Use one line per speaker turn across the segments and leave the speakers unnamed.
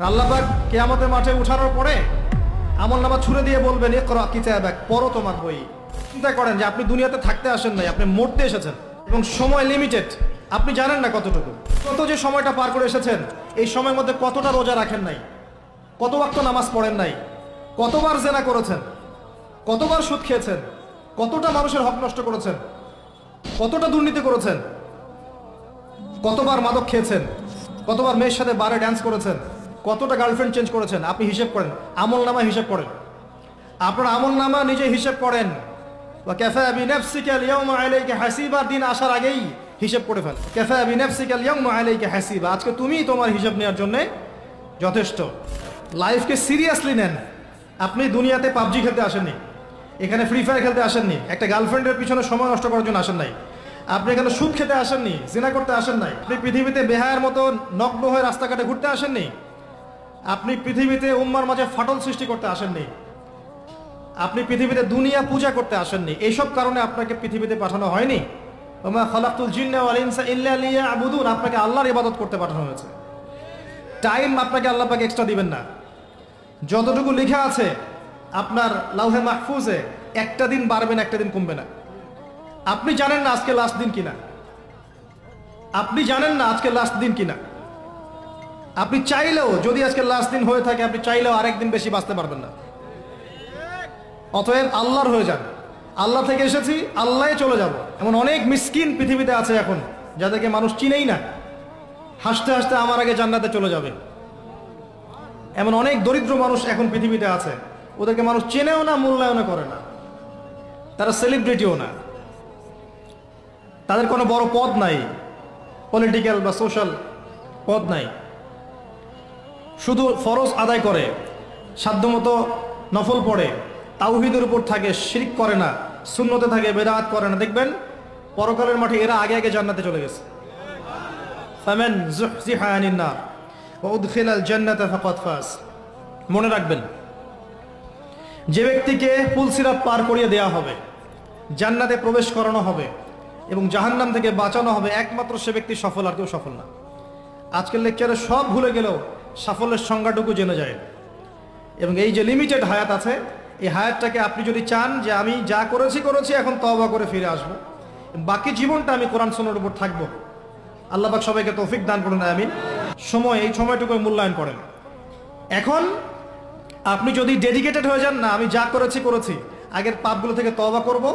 আল্লাহ পাক কিয়ামতের মাঠে উঠানোর পরে আমলনামা ছুঁড়ে দিয়ে বলবেন ইকরা কিতাবাক, পড়ো তোমার বই। চিন্তা করেন যে আপনি দুনিয়াতে থাকতে আসেন নাই, আপনি মরতে এসেছেন এবং সময় লিমিটেড, আপনি জানেন না কতটুকু। কত যে সময়টা পার করে এসেছেন, এই সময়ের মধ্যে কতটা রোজা রাখেন নাই, কত ওয়াক্ত নামাজ পড়েন নাই, কতবার জেনা করেছেন, কতবার সুদ খেয়েছেন, কতটা মানুষের হক নষ্ট করেছেন, কতটা দুর্নীতি করেছেন, কতবার মাদক খেয়েছেন, কতবার মেয়ের সাথে বারে ড্যান্স করেছেন, কতটা গার্লফ্রেন্ড চেঞ্জ করেছেন। আপনি হিসেব করেন, আমল নামা হিসেব করেন, আপনার আমল নামা নিজে হিসেব করেন। কাফা বিনাফসিকা আল-ইয়াওমা আলাইকা হাসিবা, দিন আসার আগেই হিসেব করে ফেল। কাফা বিনাফসিকা আল-ইয়াওমা আলাইকা হাসিবা, আজকে তুমিই তোমার হিসাব নেওয়ার জন্য যথেষ্ট। লাইফকে সিরিয়াসলি নেন। আপনি দুনিয়াতে পাবজি খেলতে আসেননি, এখানে ফ্রি ফায়ার খেলতে আসেননি, একটা গার্লফ্রেন্ডের পিছনে সময় নষ্ট করার জন্য আসেন নাই, আপনি এখানে সুদ খেতে আসেননি, জিনা করতে আসেন নাই, আপনি পৃথিবীতে বেহায়ার মতো নগ্ন হয়ে রাস্তাঘাটে ঘুরতে আসেননি, আপনি পৃথিবীতে উম্মার মাঝে ফাটল সৃষ্টি করতে আসেননি, আপনি পৃথিবীতে দুনিয়া পূজা করতে আসেননি। এইসব কারণে আপনাকে পৃথিবীতে পাঠানো হয়নি। ওমা খালাকতুল জিন্না ওয়াল ইনসা ইল্লা লিয়াবুদুন, আপনাকে আল্লাহর ইবাদত করতে পাঠানো হয়েছে। টাইম আপনাকে আল্লাহ পাক এক্সট্রা দিবেন না। যতটুকু লেখা আছে আপনার লাউহে মাহফুজে, একটা দিন বাড়বে না, একটা দিন কমবে না। আপনি জানেন না আজকে লাস্ট দিন কিনা, আপনি জানেন না আজকে লাস্ট দিন কিনা। আপনি চাইলেও, যদি আজকে লাস্ট দিন হয়ে থাকে, আপনি চাইলেও আরেকদিন বেশি বাঁচতে পারবেন না। অতএব আল্লাহর হয়ে যান। আল্লাহ থেকে এসেছি, আল্লাহ চলে যাব। এমন অনেক মিসকিন পৃথিবীতে আছে এখন, যাদেরকে মানুষ চিনেই না, হাসতে হাসতে আমার আগে জান্নাতে চলে যাবে। এমন অনেক দরিদ্র মানুষ এখন পৃথিবীতে আছে, ওদেরকে মানুষ চেনেও না, মূল্যায়নও করে না, তারা সেলিব্রিটিও না, তাদের কোনো বড় পদ নাই, পলিটিক্যাল বা সোশ্যাল পদ নাই, শুধু ফরজ আদায় করে, সাধ্যমতো নফল পড়ে, তাওহীদের উপর থাকে, শিরক করে না, সুন্নতে থাকে, বেদাত করে না। দেখবেন পরকালের মাঠে এরা আগে আগে জান্নাতে চলে গেছে। ফামান যুহজিহা আনিন নার ওয়া উদখিলাল জান্নাতা ফাকাদ ফাজ। মনে রাখবেন, যে ব্যক্তিকে পুলসিরাত পার করিয়ে দেওয়া হবে, জান্নাতে প্রবেশ করানো হবে এবং জাহান্নাম থেকে বাঁচানো হবে, একমাত্র সে ব্যক্তি সফল, আর কেউ সফল না। আজকের লেকচারে সব ভুলে গেলেও সাফল্যের সংজ্ঞাটুকু জেনে যায়। এবং এই যে লিমিটেড হায়াত আছে, এই হায়াতটাকে আপনি যদি চান যে আমি যা করেছি করেছি, এখন তওবা করে ফিরে আসবো, বাকি জীবনটা আমি কোরআন সুন্নাহর উপর থাকবো, আল্লাহ পাক সবাইকে তৌফিক দান করুন, আমিন। সময়, এই সময়টুকু মূল্যায়ন করেন। এখন আপনি যদি ডেডিকেটেড হয়ে যান, না আমি যা করেছি করেছি, আগের পাপগুলো থেকে তওবা করব,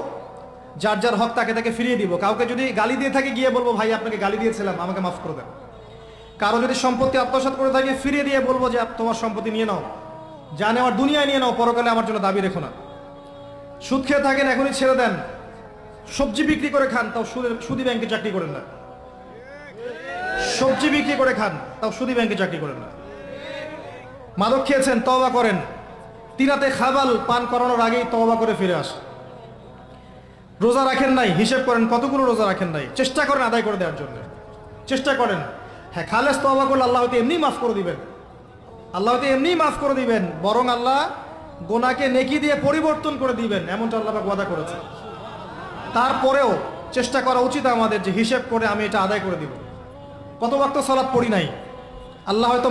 যার যার হক তাকে তাকে ফিরিয়ে দিব। কাউকে যদি গালি দিয়ে থাকে, গিয়ে বলবো ভাই আপনাকে গালি দিয়েছিলাম, আমাকে মাফ করে দেন। কারো যদি সম্পত্তি আত্মসাৎ করে থাকে, ফিরিয়ে দিয়ে বলবো যে তোমার সম্পত্তি নিয়ে নাও, যা নেওয়ার দুনিয়ায় নিয়ে নাও, পরকালে আমার জন্য দাবি রেখো না। সুদ খেয়ে থাকেন, এখনই ছেড়ে দেন। সবজি বিক্রি করে খান, তাও সুদী ব্যাংকে চাকরি করেন না। সবজি বিক্রি করে খান, তাও সুদী ব্যাংকে চাকরি করেন না। মাদক খেয়েছেন, তওবা করেন। তিনাতে খাবাল পান করানোর আগেই তওবা করে ফিরে আস। রোজা রাখেন নাই, হিসেব করেন কতগুলো রোজা রাখেন নাই, চেষ্টা করেন আদায় করে দেওয়ার জন্য, চেষ্টা করেন। হ্যাঁ, খালেস তওবা করলে আল্লাহ হয়তো এমনি মাফ করে দিবেন, আল্লাহ হয়তো এমনি মাফ করে দিবেন, বরং আল্লাহ গোনাকে নেকি দিয়ে পরিবর্তন করে দিবেন, এমনটা আল্লাহ পাক ওয়াদা করেছে। তারপরেও চেষ্টা করা উচিত আমাদের যে হিসেব করে আমি এটা আদায় করে দিব। কত ওয়াক্ত সালাত পড়ি নাই, আল্লাহ হয়তো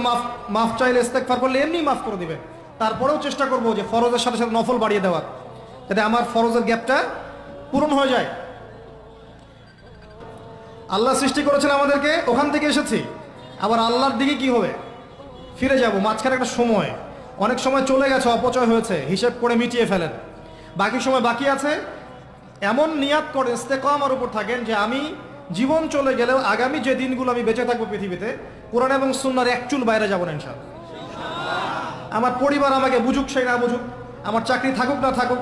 মাফ চাইলে ইস্তেগফার করলে এমনি মাফ করে দিবেন। তারপরেও চেষ্টা করব যে ফরজের সাথে সাথে নফল বাড়িয়ে দেওয়ার, যাতে আমার ফরজের গ্যাপটা পূরণ হয়ে যায়। আল্লাহ সৃষ্টি করেছেন আমাদেরকে, ওখান থেকে এসেছি, আবার আল্লাহর দিকে কি হবে, ফিরে যাব। মাঝখানে একটা সময়, অনেক সময় চলে গেছে, অপচয় হয়েছে, হিসেব করে মিটিয়ে ফেলেন। বাকি সময় বাকি আছে, এমন নিয়াত করে ইস্তেকামার উপর থাকেন যে আমি জীবন চলে গেলেও আগামী যে দিনগুলো আমি বেঁচে থাকবো পৃথিবীতে, কোরআন এবং সুন্নাহর এক চুল বাইরে যাব না ইনশাআল্লাহ। আমার পরিবার আমাকে বুঝুক সেই না বুঝুক, আমার চাকরি থাকুক না থাকুক,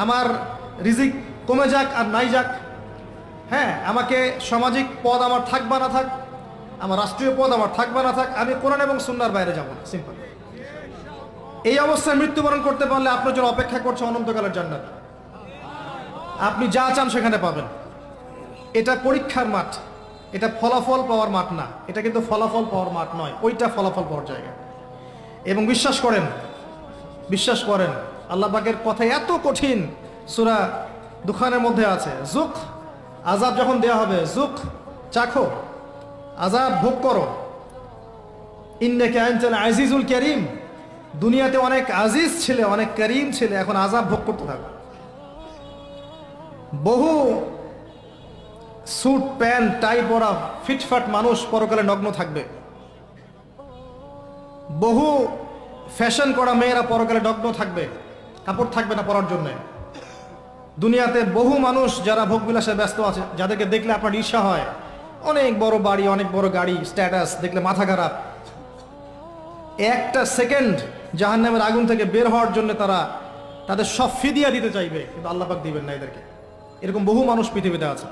আমার রিজিক কমে যাক আর নাই যাক, হ্যাঁ, আমাকে সামাজিক পদ আমার থাক বা না থাক, আমার রাষ্ট্রীয় পদ আমার থাক বা না থাক, আমি কোরআন এবং সুন্নাহর বাইরে যাব না, সিম্পল। এই অবস্থায় মৃত্যুবরণ করতে পারলে আপনার জন্য অপেক্ষা করছে অনন্তকালের জান্নাত। আপনি যা চান সেখানে পাবেন। এটা পরীক্ষার মাঠ, এটা ফলাফল পাওয়ার মাঠ না, এটা কিন্তু ফলাফল পাওয়ার মাঠ নয়, ওইটা ফলাফল পাওয়ার জায়গা। এবং বিশ্বাস করেন আল্লাহ পাকের কথা এত কঠিন, সূরা দুখানের মধ্যে আছে, যুক, আযাব যখন দেয়া হবে, যুক, চাখো, আযাব ভোগ করো, ইন্নাকা আনতাল আজিজুল কারীম, দুনিয়াতে অনেক আজিজ ছিলে, অনেক করিম ছিলে, এখন আযাব ভোগ করতে থাকো। বহু স্যুট প্যান্ট টাই পরা ফিটফাট মানুষ পরকালে নগ্ন থাকবে। বহু ফ্যাশন করা মেয়েরা পরকালে নগ্ন থাকবে, কাপড় থাকবে না পরার জন্যে। দুনিয়াতে বহু মানুষ যারা ভোগবিলাসে ব্যস্ত আছে, যাদেরকে দেখলে আপনার ঈর্ষা হয়, অনেক বড় বাড়ি, অনেক বড় গাড়ি, স্ট্যাটাস, দেখলে মাথা খারাপ। একটা সেকেন্ড জাহান্নামের আগুন থেকে বের হওয়ার জন্য তারা তাদের সব ফিদিয়া দিতে চাইবে, কিন্তু আল্লাহ পাক দিবেন না এদেরকে। এরকম বহু মানুষ পৃথিবীতে আছে।